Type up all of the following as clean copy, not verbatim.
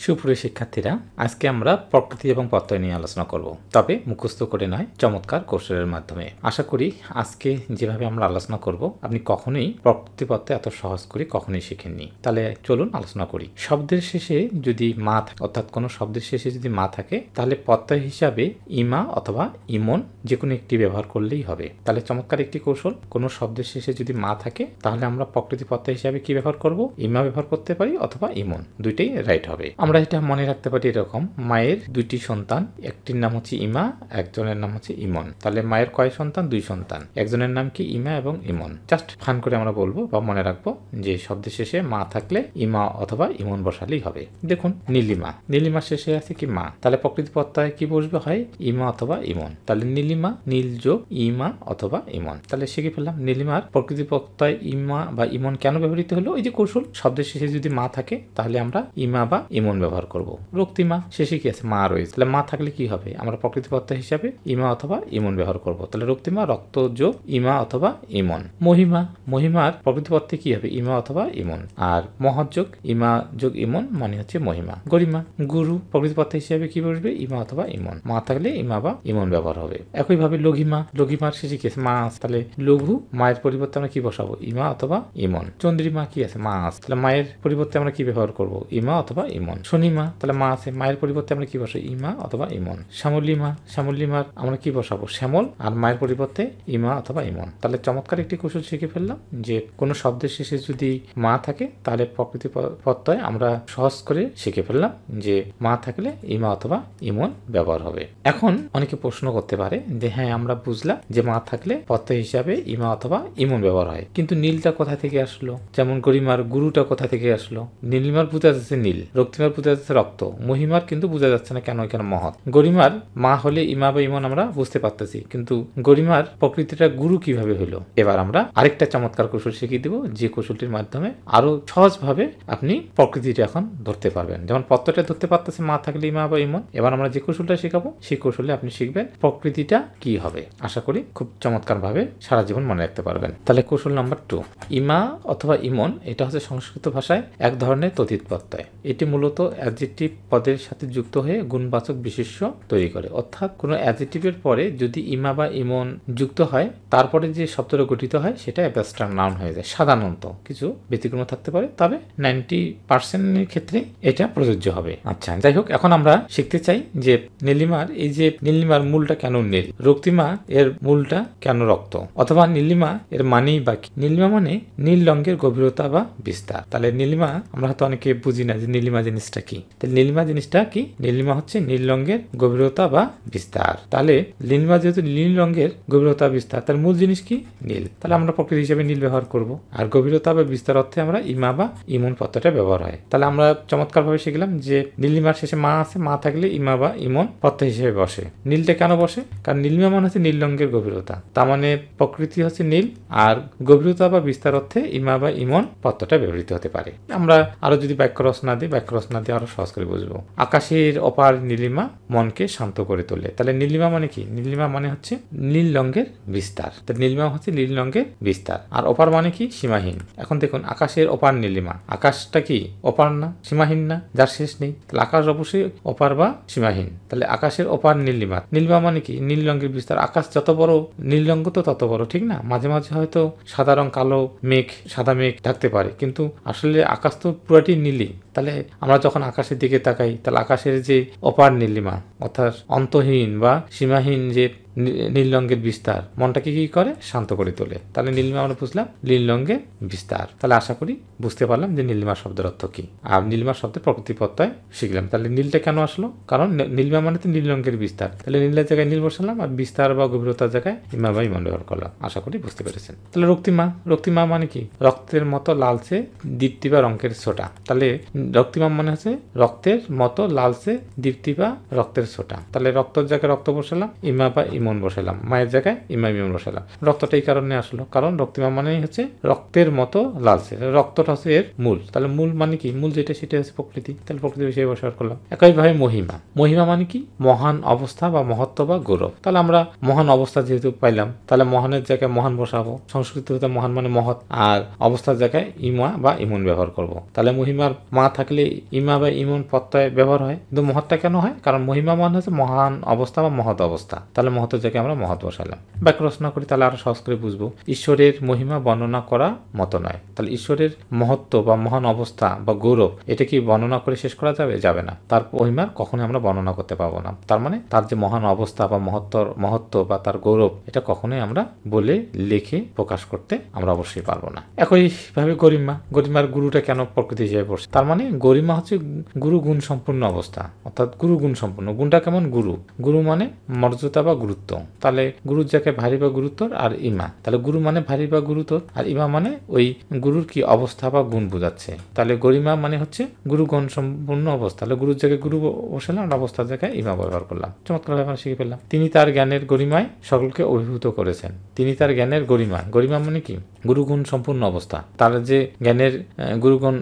সুপ্রিয় শিক্ষার্থীরা, আজকে আমরা প্রকৃতি এবং প্রত্যয় নিয়ে আলোচনা করব, তবে মুখস্থ করে নয়, চমৎকার কৌশলের মাধ্যমে। আশা করি আজকে যেভাবে আমরা আলোচনা করব আপনি কখনোই প্রকৃতি প্রত্যয় এত সহজ করে কখনোই শিখেননি। তাহলে চলুন আলোচনা করি। শব্দের শেষে যদি মা থাকে, অর্থাৎ কোনো শব্দের শেষে যদি মা থাকে, তাহলে প্রত্যয় হিসাবে ইমা অথবা ইমন যে কোনো একটি ব্যবহার করলেই হবে। তাহলে চমৎকার একটি কৌশল, কোনো শব্দের শেষে যদি মা থাকে তাহলে আমরা প্রকৃতি প্রত্যয় হিসাবে কি ব্যবহার করব? ইমা ব্যবহার করতে পারি অথবা ইমন, দুইটাই রাইট হবে। আমরা এটা মনে রাখতে পারি এরকম, মায়ের দুইটি সন্তান, একটির নাম হচ্ছে ইমা, একজনের নাম হচ্ছে ইমন। তাহলে মায়ের কয় সন্তান? দুই সন্তান, একজনের নাম কি? ইমা এবং ইমন। জাস্ট ফান করে আমরা বলবো বা মনে রাখবো যে শব্দের শেষে মা থাকলে ইমা অথবা ইমন বসালেই হবে। দেখুন নীলিমা, নীলিমার শেষে আছে কি মা, তাহলে প্রকৃতি প্রত্যয় কি বসবে? হয় ইমা অথবা ইমন। তাহলে নীলিমা, নীল যোগ ইমা অথবা ইমন। তাহলে শিখে ফেললাম নীলিমার প্রকৃতি প্রত্যয় ইমা বা ইমন কেন ব্যবহৃত হলো। ওই যে কৌশল, শব্দের শেষে যদি মা থাকে তাহলে আমরা ইমা বা ইমন ব্যবহার করব। রক্তিমা, শেষে কি আছে? মা রয়েছে, তাহলে মা থাকলে কি হবে? আমরা প্রকৃতি প্রত্যয় হিসাবে ইমা অথবা ইমন ব্যবহার করব। তাহলে রক্তিমা, রক্ত যোগ ইমা অথবা ইমন। মহিমা, মহিমার প্রকৃতি প্রত্যয় কি হবে? ইমা অথবা ইমন। আর মহৎ যোগ ইমা যোগ ইমন মানে হচ্ছে মহিমা। গরিমা, গুরু প্রকৃতি প্রত্যয় হিসাবে কি বসবে? ইমা অথবা ইমন। মা থাকলে ইমা বা ইমন ব্যবহার হবে। একইভাবে লঘিমা, লঘিমার শেষে কি আছে? মা আছে, তাহলে লঘু, মায়ের পরিবর্তে আমরা কি বসাবো? ইমা অথবা ইমন। চন্দ্রিমা কি আছে? মা আছে, তাহলে মায়ের পরিবর্তে আমরা কি ব্যবহার করব? ইমা অথবা ইমন। শনিমা, তাহলে মা আছে, মায়ের পরিবর্তে আমরা কি বসাবো? ইমা অথবা ইমন। শ্যামলিমা, শ্যামলিমার আমরা কি বসাবো? শ্যামল, আর মায়ের পরিবর্তে ইমা অথবা ইমন। তাহলে চমৎকার একটি কৌশল শিখে ফেললাম যে কোনো শব্দের শেষে যদি মা থাকে তাহলে প্রকৃতি প্রত্যয় আমরা সহজ করে শিখে ফেললাম যে মা থাকলে ইমা অথবা ইমন ব্যবহার হবে। এখন অনেকে প্রশ্ন করতে পারে যে হ্যাঁ, আমরা বুঝলাম যে মা থাকলে প্রত্যয় হিসাবে ইমা অথবা ইমন ব্যবহার হয়, কিন্তু নীলটা কোথা থেকে আসলো? যেমন গরিমার গুরুটা কোথা থেকে আসলো? নীলিমার বোঝা যাচ্ছে নীল, রক্তিমার বোঝা যাচ্ছে রক্ত, মহিমার কিন্তু বোঝা যাচ্ছে না কেন এখানে মহৎ। গরিমার মা হলে ইমা বা ইমন আমরা বুঝতে পারতেছি, কিন্তু গরিমার প্রকৃতিটা গুরু কিভাবে হলো? এবার আমরা আরেকটা চমৎকার কৌশল শিখিয়ে দিব, যে কৌশলটির মাধ্যমে আরো সহজভাবে আপনি প্রকৃতিটা এখন ধরতে পারবেন। যেমন প্রত্যয়টা ধরতে পারতেছে মা থাকলে ইমা বা ইমন, এবার আমরা যে কৌশলটা শেখাবো সেই কৌশলে আপনি শিখবেন প্রকৃতিটা কি হবে। আশা করি খুব চমৎকার ভাবে সারা জীবন মনে রাখতে পারবেন। তাহলে কৌশল নাম্বার 2, ইমা অথবা ইমন এটা হচ্ছে সংস্কৃত ভাষায় এক ধরনের তদ্ধিত প্রত্যয়। এটি মূলত অ্যাডজেক্টিভ পদের সাথে যুক্ত হয়ে গুণবাচক বিশেষ্য তৈরি করে। অর্থাৎ কোনো অ্যাডজেক্টিভের পরে যদি ইমা বা ইমন যুক্ত হয়, তারপরে যে শব্দটা গঠিত হয় সেটা অ্যাবস্ট্রাক্ট নাউন হয়ে যায়। সাধারণত কিছু ব্যতিক্রম থাকতে পারে, তবে 90% ক্ষেত্রে এটা প্রযোজ্য হবে। আচ্ছা, যাই হোক, এখন আমরা শিখতে চাই যে নীলিমার, এই যে নীলিমার মূলটা কেন নীল, রক্তিমা এর মূলটা কেন রক্ত, অথবা নীলিমা এর মানেই বা কি? নীলিমা মানে নীল রঙের গভীরতা বা বিস্তার। তাহলে নীলিমা আমরা হয়তো অনেকে বুঝি না যে নীলিমা জিনিসটা কি। তাহলে নীলিমা জিনিসটা কি? নীলিমা হচ্ছে নীল রঙের গভীরতা বা বিস্তার। তাহলে নীলিমা যেহেতু নীল রঙের গভীরতা বিস্তার, তার মূল জিনিস কি? নীল। তাহলে আমরা প্রকৃতি হিসেবে নীল ব্যবহার করব। আর গভীরতা বা বিস্তার অর্থে আমরা ইমা বা ইমন প্রত্যয়টা ব্যবহার হয়। তাহলে আমরা চমৎকার ভাবে শিখলাম যে নীলিমার শেষে মা আছে, মা থাকলে ইমা বা ইমন প্রত্যয় হিসেবে বসে। নীলটা কেন বসে? কারণ নীলিমা মানে হচ্ছে নীল রঙের গভীরতা, তার মানে প্রকৃতি হচ্ছে নীল, আর গভীরতা বা বিস্তার অর্থে ইমা বা ইমন প্রত্যয়টা ব্যবহৃত হতে পারে। আমরা আরো যদি বাক্য রচনা দিই, বাক্য রচনা দিয়ে আরো সহজ করে বুঝবো। আকাশের অপার নীলিমা মনকে শান্ত করে তোলে। তাহলে নীলিমা মানে কি? নীলিমা মানে হচ্ছে নীল রঙের বিস্তার। তাহলে নীলিমা হচ্ছে নীল রঙের বিস্তার। আর অপার মানে কি? সীমাহীন। এখন দেখুন, আকাশের অপার নীলিমা, আকাশটা কি অপার না? সীমাহীন না? যার শেষ নেই। তাহলে আকাশ অবশ্যই অপার বা সীমাহীন। তাহলে আকাশের অপার নীলিমা, নীলিমা মানে কি? নীল রঙের বিস্তার। আকাশ যত বড়, নীল রঙ তো তত বড়, ঠিক না? মাঝে মাঝে হয়তো সাদা রং, কালো মেঘ, সাদা মেঘ থাকতে পারে, কিন্তু আসলে আকাশ তো পুরাটি নীলই। তাহলে আমরা যখন আকাশের দিকে তাকাই, তাহলে আকাশের যে অপার নীলিমা, অর্থাৎ অন্তহীন বা সীমাহীন যে নীল রঙের বিস্তার, মনটাকে কি করে? শান্ত করে তোলে। তাহলে নীলিমা আমরা বুঝলাম নীল রঙের বিস্তার। তাহলে আশা করি বুঝতে পারলাম যে নীলিমা শব্দের অর্থ কি। আর নীলিমা শব্দের প্রকৃতি প্রত্যয় শিখলাম। তাহলে নীলটা কেন আসলো? কারণ নীলিমা মানে তো নীল রঙের বিস্তার। তাহলে নীলের জায়গায় নীল বসালাম, আর বিস্তার বা গভীরতার জায়গায় ইমা বা ইমন ব্যবহার করলাম। আশা করি বুঝতে পেরেছেন। তাহলে রক্তিমা, রক্তিমা মানে কি? রক্তের মতো লালচে দীপ্তি বা রঙের ছোটা। তাহলে রক্তিমা মানে হচ্ছে রক্তের মতো লালচে দীপ্তি বা রক্তের ছোটা। তাহলে রক্তের জায়গায় রক্ত বসালাম, ইমা বা ইমন ইমন বসাইলাম, মায়ের জায়গায় ইমা ইমন বসাইলাম। রক্তটা এই কারণে আসলো, কারণ রক্তিমা মানে হচ্ছে রক্তের মতো লালচে, রক্তটা হচ্ছে এর মূল। তাহলে মূল মানে কি? মূল যেটা সেটা হচ্ছে প্রকৃতি, তাহলে প্রকৃতি বিষয়ে বসবাস করলাম। একইভাবে মহিমা, মহিমা মানে কি? মহান অবস্থা বা মহত্ব বা গৌরব। তাহলে আমরা মহান অবস্থা যেহেতু পাইলাম, তাহলে মহানের জায়গায় মহান বসাবো। সংস্কৃতিতে মহান মানে মহৎ, আর অবস্থার জায়গায় ইমা বা ইমন ব্যবহার করব। তাহলে মহিমার মা থাকলে ইমা বা ইমন প্রত্যয় ব্যবহার হয়। কিন্তু মহৎটা কেন হয়? কারণ মহিমা মানে হচ্ছে মহান অবস্থা বা মহৎ অবস্থা। তাহলে মহতের জায়গায় আমরা মহৎ বসালাম। বাক্য রচনা করি, তাহলে আরো সহজ করে বুঝবো। ঈশ্বরের মহিমা বর্ণনা করা মতো নয়। তাহলে ঈশ্বরের মহত্ব বা মহান অবস্থা বা গৌরব, এটা কি বর্ণনা করে শেষ করা যাবে? যাবে না। তার মহিমার কখনোই আমরা বর্ণনা করতে পারবো না। তার মানে তার যে মহান অবস্থা বা মহত্ব বা তার গৌরব, এটা কখনোই আমরা বলে লিখে প্রকাশ করতে আমরা অবশ্যই পারবো না। একইভাবে গরিমা, গরিমার গুরুটা কেন প্রকৃতি হিসেবে পড়ছে? তার মানে গরিমা হচ্ছে গুরু গুণ সম্পূর্ণ অবস্থা, অর্থাৎ গুরু গুণ সম্পূর্ণ। গুণটা কেমন? গুরু, গুরু মানে মর্যাদা বা গুরুত্ব। তাহলে গুরুর জায়গায় ভারী বা গুরুত্বর আর ইমা। তাহলে গুরু মানে ভারী বা গুরুত্বর, আর ইমা মানে ওই গুরুর কি অবস্থা বা গুণ বোঝাচ্ছে। তাহলে গরিমা মানে হচ্ছে গুরু গুণ সম্পূর্ণ অবস্থা। তাহলে গুরুর জায়গায় গুরু বসালাম, আর অবস্থার জায়গায় ইমা ব্যবহার করলাম। চমৎকার আমরা শিখে ফেললাম। তিনি তার জ্ঞানের গরিমায় সকলকে অভিভূত করেছেন। তিনি তার জ্ঞানের গরিমা, গরিমা মানে কি? গুরুগুণ সম্পূর্ণ অবস্থা। তার যে জ্ঞানের গুরুগুণ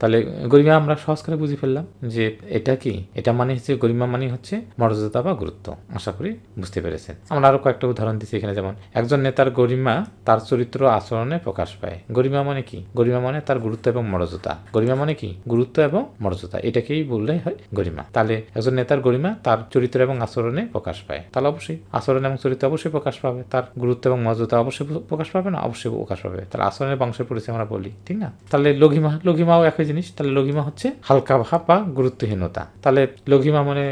তাহলে গরিমা আমরা সহজ করে বুঝে ফেললাম যে এটা কি? এটা মানে হচ্ছে গরিমা মানে হচ্ছে মর্যাদা বা গুরুত্ব। আশা করি বুঝতে পেরেছেন। আমরা আরো কয়েকটা উদাহরণ দিচ্ছি এখানে। যেমন একজন নেতার গরিমা তার চরিত্র আচরণে প্রকাশ পায়। গরিমা মানে কি? গরিমা মানে তার গুরুত্ব এবং মর্যাদা। গরিমা মানে কি? গুরুত্ব এবং মর্যাদা, এটাকেই বললে হয় গরিমা। তাহলে একজন নেতার গরিমা তার চরিত্র এবং আচরণে প্রকাশ পায়। তাহলে অবশ্যই আচরণ এবং চরিত্র অবশ্যই প্রকাশ পাবে, তার গুরুত্ব এবং মর্যাদা অবশ্যই প্রকাশ পাবে না? অবশ্যই প্রকাশ পাবে। তাহলে আচরণের বংশের পরিচয় আমরা বলি, ঠিক না? তাহলে লঘিমা, লঘিমাও একই জিনিস। তাহলে লঘিমা হচ্ছে হালকা ভাব বা গুরুত্বহীনতা। তাহলে লঘিমা মানে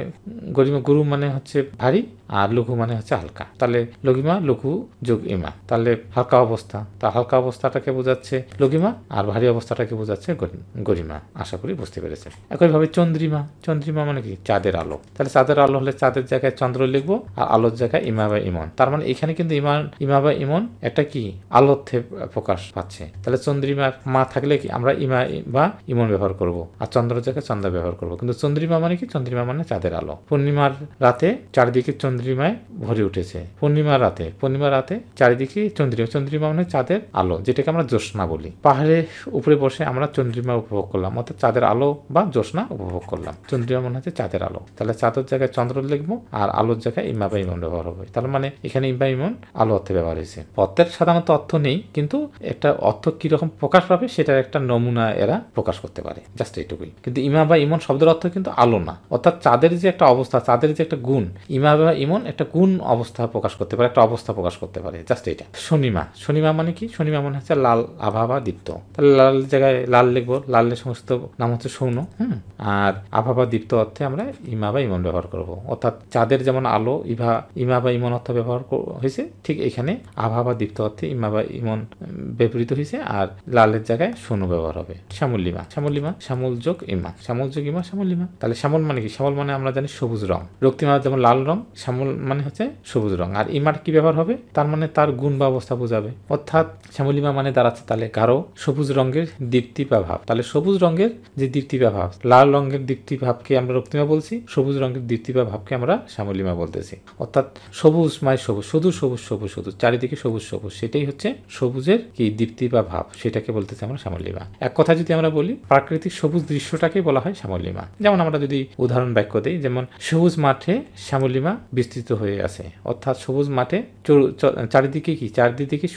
গরিমা, গুরু মানে হচ্ছে ভারী, আর লঘু মানে হচ্ছে হালকা। তাহলে লঘিমা লঘু যোগ ইমা, তাহলে হালকা অবস্থা। তার হালকা অবস্থাটাকে বোঝাচ্ছে লঘিমা, আর ভারী অবস্থাটাকে বোঝাচ্ছে গরিমা। আশা করি বুঝতে পেরেছেন। একইভাবে চন্দ্রিমা, চন্দ্রিমা মানে কি? চাঁদের আলো। তাহলে চাঁদের আলো হলে চাঁদের জায়গায় চন্দ্র লিখবো, আর আলোর জায়গায় ইমা বা ইমন। তার মানে এখানে কিন্তু ইমা বা ইমন একটা কি আলোতে প্রকাশ পাচ্ছে। তাহলে চন্দ্রিমার মা থাকলে কি আমরা ইমা বা ইমন ব্যবহার করব, আর চন্দ্রের জায়গায় চন্দ্র ব্যবহার করব। কিন্তু চন্দ্রিমা মানে কি? চন্দ্রিমা মানে চাঁদের আলো। পূর্ণিমার রাতে চারিদিকে চন্দ্রিমায় ভরে উঠেছে। পূর্ণিমার রাতে চারিদিকে চন্দ্রিমা মানে চাঁদের আলো, যেটাকে আমরা জ্যোৎস্না বলি। পাহাড়ের উপরে বসে আমরা চন্দ্রিমা উপভোগ করলাম, অর্থাৎ চাঁদের আলো বা জ্যোৎস্না উপভোগ করলাম। চন্দ্রিমা মনে হচ্ছে চাঁদের আলো। তাহলে চাঁদের জায়গায় চন্দ্র লিখবো, আর আলোর জায়গায় ইমা বা ইমন ব্যবহার হবে। তার মানে এখানে ইমা ইমন আলো অর্থে ব্যবহার হয়েছে। পথের সাধারণত অর্থ নেই, কিন্তু একটা অর্থ কিরকম প্রকাশ পাবে সেটার একটা নমুনা এরা প্রকাশ করতে পারে, জাস্ট এইটুকুই। কিন্তু ইমা বা ইমন শব্দের অর্থ কিন্তু আলো না, অর্থাৎ চাঁদের যে একটা অবস্থা, চাঁদের যে একটা গুণ, ইমা বা ইমন একটা গুণ অবস্থা প্রকাশ করতে পারে, একটা অবস্থা প্রকাশ করতে পারে, জাস্ট এটা। শনিমা, শনিমা মানে কি? শনিমা মানে হচ্ছে লাল আভা বা দীপ্ত। তাহলে লাল জায়গায় লাল লিখবো, লালের সমস্ত নাম হচ্ছে সৌন। আর আভা বা দীপ্ত অর্থে আমরা ইমা বা ইমন ব্যবহার করব। অর্থাৎ চাঁদের যেমন আলো ইমা বা ইমন অর্থ ব্যবহার হয়েছে, ঠিক এখানে আভা বা দীপ্ত অর্থে ইমা বা ইমন ব্যবহৃত হয়েছে, আর লালের জায়গায় সৌন ব্যবহার হবে। শ্যামলিমা, শ্যামল যোগ ইমা, শ্যামলিমা। তাহলে শ্যামল মানে কি? শ্যামল মানে আমরা জানি সবুজ রং। রক্তিমা যেমন লাল রং, শ্যামল মানে হচ্ছে সবুজ রং। আর ইমার কি ব্যবহার হবে? তার মানে তার গুণ বা অবস্থা বোঝাবে। অর্থাৎ শ্যামলিমা মানে দাঁড়াচ্ছে তাহলে গাঢ় সবুজ রঙের দীপ্তি বা ভাব। তাহলে সবুজ রঙের যে দীপ্তি বা ভাব, লাল রঙের দীপ্তি ভাবকে আমরা রক্তিমা বলছি, সবুজ রঙের দীপ্তি বা ভাবকে আমরা শ্যামলিমা বলতেছি। অর্থাৎ সবুজ মায় সবুজ, শুধু চারিদিকে সবুজ, সেটাই হচ্ছে সবুজের কি দীপ্তি বা ভাব, সেটাকে বলতেছি আমরা শ্যামলিমা। এক কথা যদি আমরা বলি, প্রাকৃতিক সবুজ দৃশ্যটাকে বলা হয় শ্যামলিমা। যেমন আমরা যদি উদাহরণ বাক্য দিই, যেমন সবুজ মাঠে শ্যামলিমা বিস্তৃত হয়ে আছে। অর্থাৎ সবুজ মাঠে চারিদিকে কি? চারিদিকে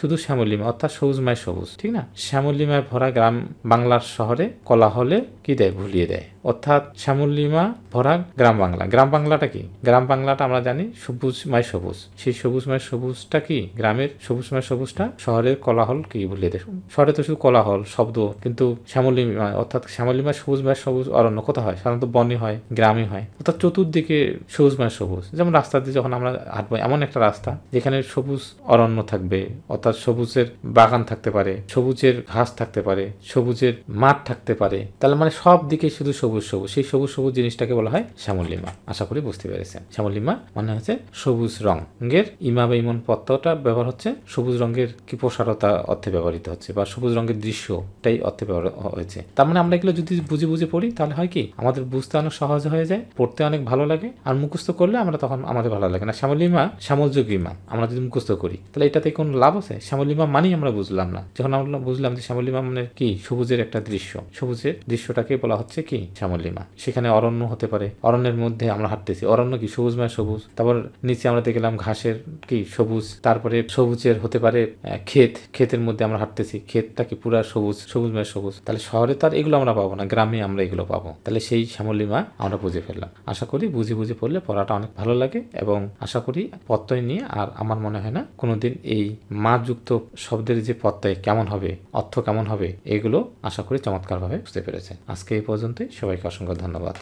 শুধু শ্যামলিমা, অর্থাৎ সবুজময় সবুজ, ঠিক না? শ্যামলিমায় ভরা গ্রাম বাংলার শহরে কোলাহলে কি দেয়? ভুলিয়ে দেয়। অর্থাৎ শ্যামলিমা ভরা গ্রাম বাংলা। গ্রাম বাংলাটা কি? গ্রাম বাংলাটা আমরা জানি সবুজময় সবুজ। সেই সবুজময় সবুজটা কি? গ্রামের সবুজময় সবুজটা শহরের কোলাহল কি ভুলিয়ে দেয়। শহরে তো শুধু কোলাহল শব্দ, কিন্তু শ্যামলিমা অর্থাৎ শ্যামলিমা সবুজময় সবুজ অরণ্য কোথায় হয়? সাধারণত বনে হয়, গ্রামে হয়। অর্থাৎ চতুর্দিকে সবুজময় সবুজ। যেমন রাস্তা দিয়ে যখন আমরা হাঁটবো, এমন একটা রাস্তা যেখানে সবুজ অরণ্য থাকবে, অর্থাৎ সবুজের বাগান থাকতে পারে, সবুজের ঘাস থাকতে পারে, সবুজের মাঠ থাকতে পারে। তাহলে মানে সব দিকে শুধু সবুজ। সেই সবুজ জিনিসটাকে বলা হয় শ্যামলিমা। আশা করি বুঝতে পেরেছেন। শ্যামলিমা মানে হচ্ছে সবুজ রঙের। ইমা বা ইমন প্রত্যয়টা ব্যবহার হচ্ছে সবুজ রঙের কি প্রসারতা অর্থে ব্যবহৃত হচ্ছে, বা সবুজ রঙের দৃশ্যটাই অর্থে ব্যবহার হয়েছে। তার মানে আমরা এগুলো যদি বুঝে পড়ি, তাহলে হয় কি আমাদের বুঝতে অনেক সহজ হয়ে যায়, পড়তে অনেক ভালো লাগে, আর মুখস্থ করলে আমরা তখন আমাদের ভালো লাগে না। শ্যামলিমা শ্যামলযোগীমা আমরা যদি মুখস্থ করি তাহলে এটাতে কোনো লাভ আছে? শ্যামলিমা মানেই আমরা বুঝলাম না। যখন আমরা বুঝলাম যে শ্যামলিমা মানে কি, সবুজের একটা দৃশ্য, সবুজের দৃশ্যটাকে বলা হচ্ছে কি শ্যামলিমা। সেখানে অরণ্য হতে পারে, অরণ্যের মধ্যে আমরা হাঁটতেছি, অরণ্য কি সবুজময় সবুজ, তারপর নিচে আমরা দেখলাম ঘাসের কি সবুজ, তারপরে সবুজের হতে পারে ক্ষেত, ক্ষেতের মধ্যে আমরা হাঁটতেছি, ক্ষেতটা কি পুরা সবুজ, সবুজময় সবুজ। তাহলে শহরে তো আর এগুলো আমরা পাবো না, গ্রামে আমরা এগুলো পাবো। তাহলে সেই শ্যামলিমা আমরা বুঝে ফেললাম। আশা করি বুঝে বুঝে পড়লে পড়াটা অনেক ভালো লাগে, এবং আশা করি প্রত্যয় নিয়ে আর আমার মনে হয় না কোনোদিন এই মা যুক্ত শব্দের যে প্রত্যয় কেমন হবে, অর্থ কেমন হবে, এগুলো আশা করি চমৎকারভাবে বুঝতে পেরেছেন। আজকে এই পর্যন্তই, সবাইকে অসংখ্য ধন্যবাদ।